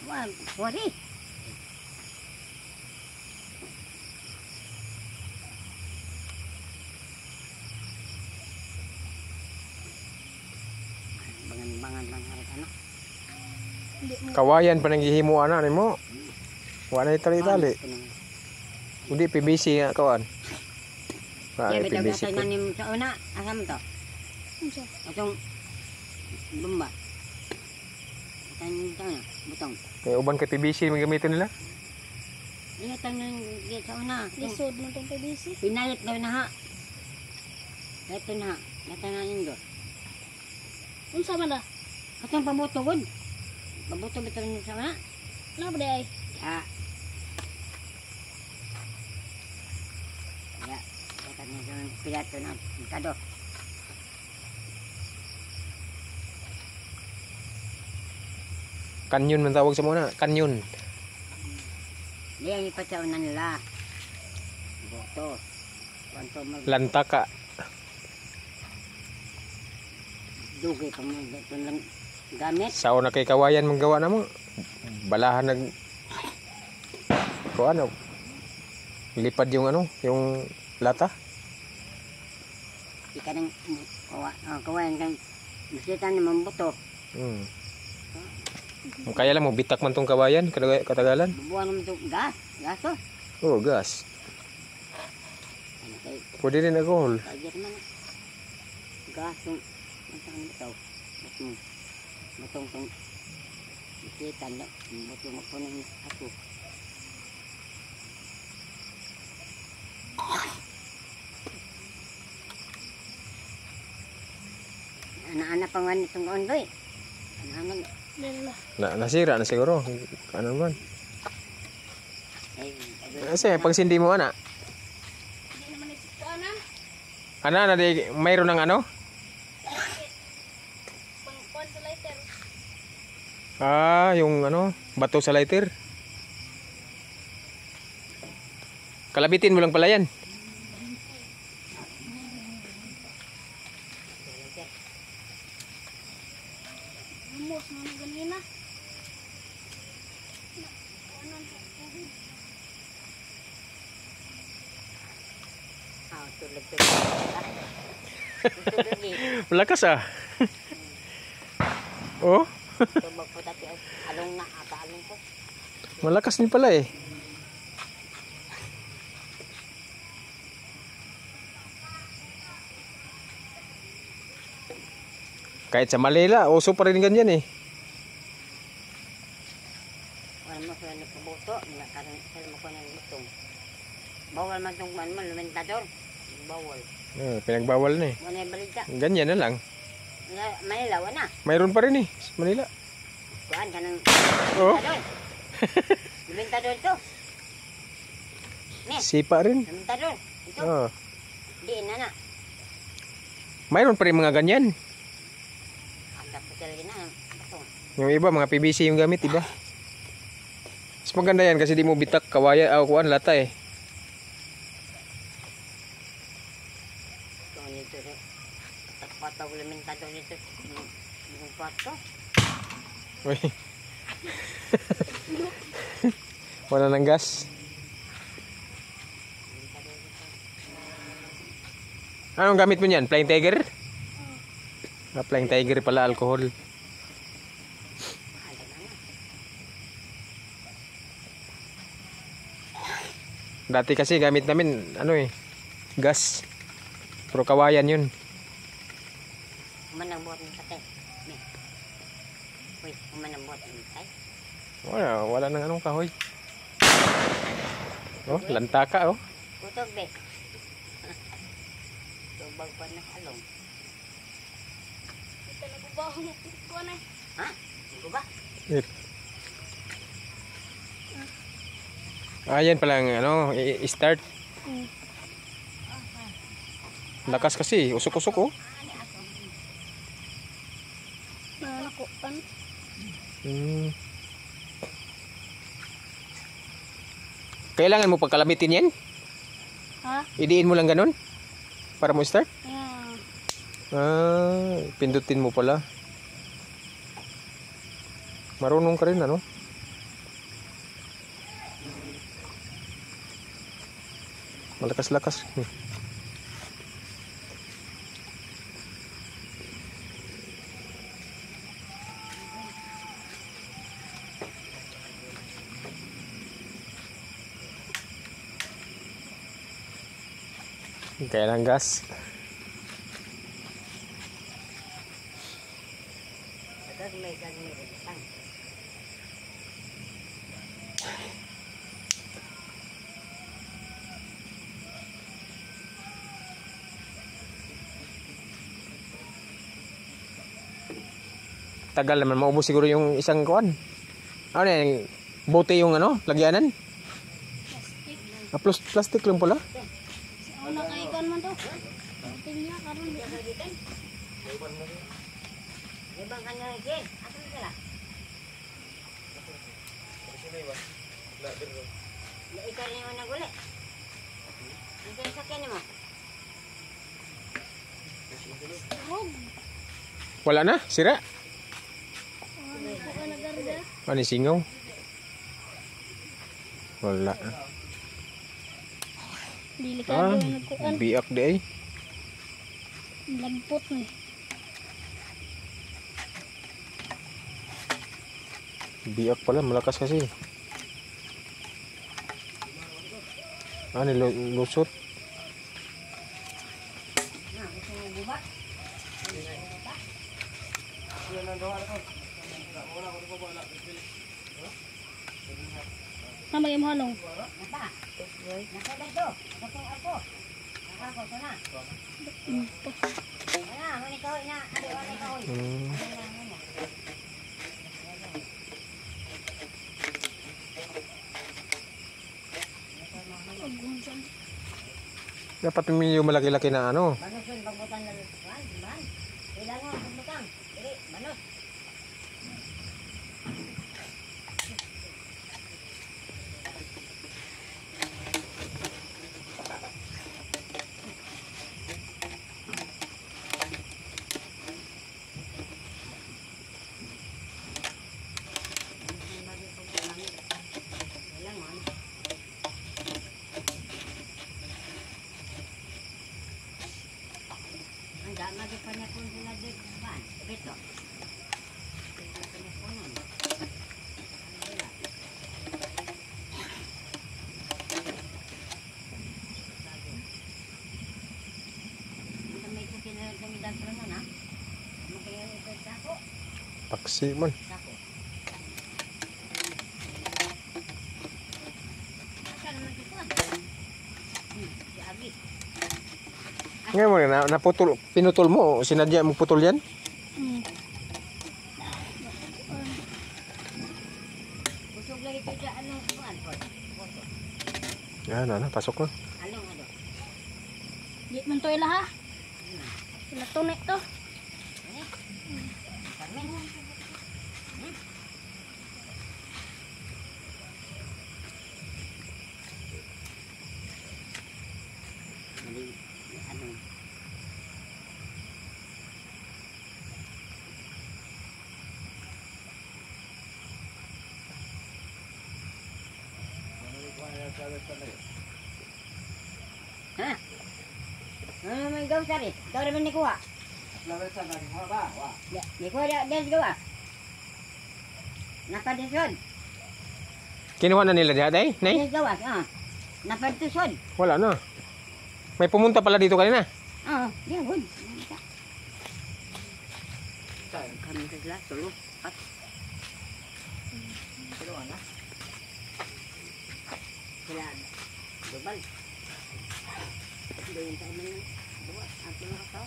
Wah, wari. Bangan-bangan lang harap anak. Kawayan pa nang gihimo ana nimo. Wa na itali-tali. Hindi PVC nga kawan. Ya, Ay, beda PVC biasa po. nanim sa una, asam to. Atong lumba. Tanya, butong. May uban kay PVC may gamiton nila. Iya tangan dia sa una. Lisod mo itong PVC. Pinayat daw na ha. Ito na ha. Natanan indo. Unsa man na? Katong pabuto gud. Pabuto betul sa una. Ano ba day? Ya. Ya. Katanya sa pilato na kado. Kanyon man tawag sa muna, kanyon. Dia yang ipasaunan nila. Buto. Kanto mag Lantaka. dugay pa mo dito lang gamit. Sa una kay kawayan manggawa namo. Balahan nag kuan lipad yung yung lata. Ika nang kawayan kang bisita ni mambuto. Kaya lang mo bitak man tong kawayan katagalan. Bubuan naman ito gas. Gaso. Oh, gas. Ano kayo? Pwede rin alcohol. Kaya naman. Gaso. Ang saan ito? Batong tong bisita na. Batong magpunang ako. Anak-anak pangan itong ondoy. Anak-anak. Nasira na siguro. Ano naman? Ay, Kasi pag sindi mo ana. Hindi naman isikuanan. Ana na di mayroon ng ano? Pangkuan sa lighter. Yung bato sa lighter. Kalabitin mo lang pala yan. Amos na ganina. tulog-tulog. Tulog eh. Malakas ah. Oh, Tubag po dati. Along na. Along po. malakas din pala eh. Kahit sa Manila, uso pa rin ganyan eh. Wala mo sila nagpabuto. Karoon sila mo ko ng butong. Bawal man itong lumentador. Bawal. Pinagbawal na eh. Wala yung balita. Ganyan na lang. Manila, wala. Mayroon pa rin eh sa Manila. Kuhaan ka ng Oh, lumentador. Lumentador ito. Ne, sipa rin. lumentador. Ito. Oh. Di na na. Mayroon pa rin mga ganyan. Ang po talaga na. Butong. Yung iba, mga PVC yung gamit, iba. Mas maganda yan kasi di mo bitak kawaya, kuan lata eh. Ito nito rin. Patag lumentador nito. Yung kwarto. Uy. Wala ng gas. Lumentador nito. Anong gamit mo niyan? Flying Tiger? Flying Tiger pala, alcohol. Mahal na na. Dati kasi gamit namin, gas. Pero kawayan yun. Kuman ang buhat ng kate. Ne. Uy, kuman ang buhat ng kate. Wala nang kahoy. Oh, lantaka oh. Kutog be. Tubag pa na along. Ito nagubaho mo kuan ay. Ha? Hindi ba? Ayan pala ang i-start. Lakas kasi, usok-usok oh. Nakuan. Kailangan mo pagkalamitin yan? Ha? Idiin mo lang ganun? Para mo start? Ayan. Pindutin mo pala. Marunong ka rin Malakas-lakas. Kaya lang gas. Gagmay, gagmay. Tang. Tagal naman maubos siguro yung isang kuan. Ano yan? Bote yung ano? Lagyanan? Plastic. Plus plastic lang pala. Si una kay ikon man to. Pagting niya karon di ka gitan. Ibang kanya lagi. Asan sila? Ikaw rin yung naguli. Ang sinasakyan mo? Rog. Wala na? Sira? Ano ko ka nagarga? Ano singaw? Wala. Delikado yung nagkuan. Biak di ay. Lagpot ni. Biak pala, malakas kasi. Ano, lusot? Gusto mo bubat? Tama yung halong. Napa? Nasa dito. Nasa ako. Nasa ako na. Wala, manikaw na. Adi, wala ikaw. Dapat yung malaki-laki na ano. Banos yun, pagbutan na lutuan. Diban? Ilan mo, pagbutang. Dili, banos. Dama di pa niya kung sila dito. Saan? Dito. Dito pa niya kung nun. Ito may ito kinagamitan pa naman ha. Magkaya ito sako. Paksi man. Sako. Asa naman ito ha? Si Abi. Ngayon mo na, naputol, pinutol mo. Sinadya mo putol yan? Busog lagi ito dyan. Anong kuhan po? Boto. Yan, ano, pasok na. Anong ano? Di man to ila ha. Ila tunek to. Ini? Carmen? Ano? Ha? Ano may gaw sari? Gaw naman ni kuha. Ya, ni kuha dia gawa. Napadisod. Kinuha na nila diha, day? Nay? Dia gawa. Napadisod. Wala na. May pumunta pala dito kanina. Dia pun. Kami sila tulog. At. Tulungan na. Sila. Dobal. Doon tayo man. Buat. At mga tao.